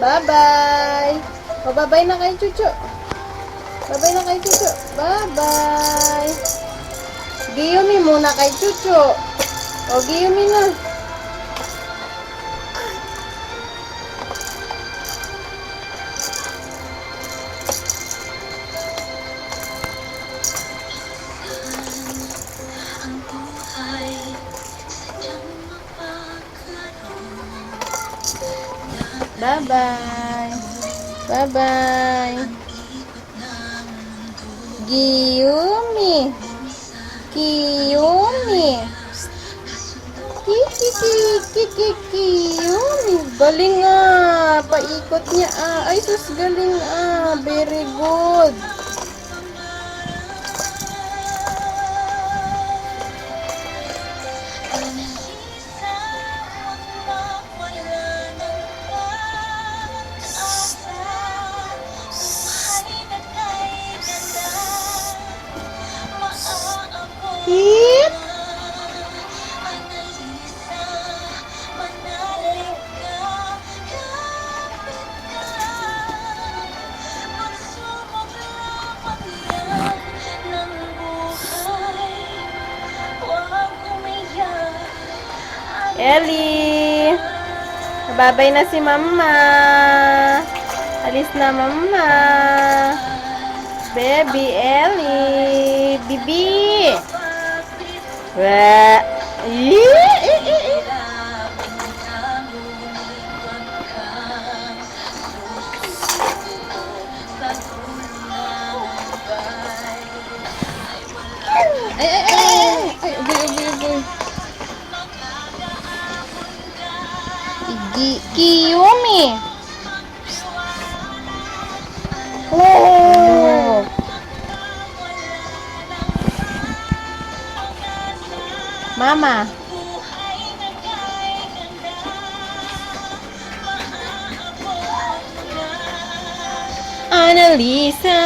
Bye-bye. O, bye-bye na kay Chuchu. Bye-bye na kay Chuchu. Bye-bye. Giyumi muna kay Chuchu. O, giyumi na. Bye-bye. Bye-bye. Giyumi. Giyumi. Giyumi. Galing ah. Paikot niya ah. Ay, sus, galing ah. Very good. Hit. Ellie. Babay na si Mama. Alis na Mama. Baby Ellie. Bibi. Wah. Giyumi. Oh. Mama. Annalisa.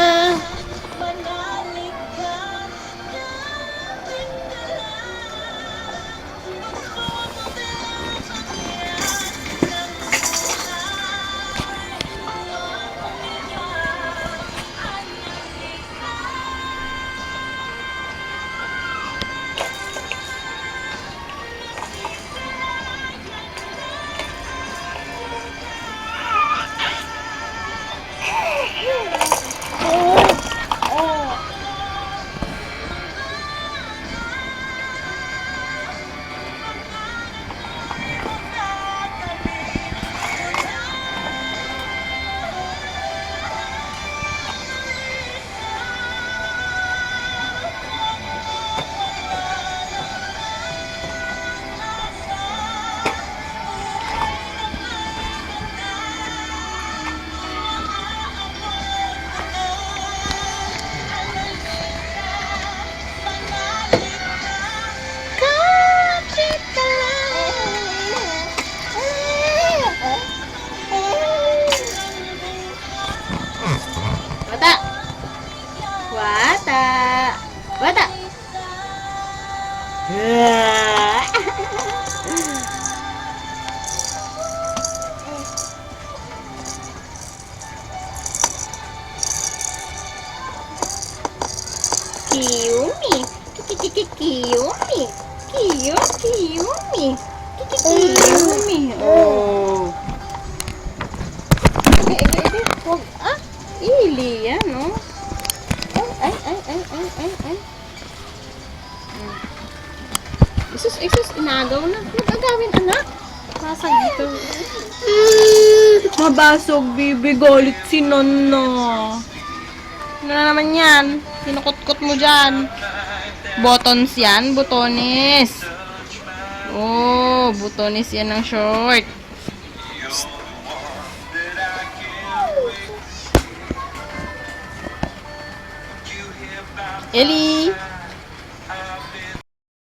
Wata. Wata. Kiyumi. Kiyumi. Kiyumi. Kiyumi. Oh. Wag ah. Ili yan, no? Ay. Isus, inagaw na. Magagawin, anak. Pasag dito. Mabasog, bibi. Galit si Nana. Ano na naman yan? Kinukutkot mo dyan. Buttons yan? Butones. Oh, butones yan ng short. Ellie.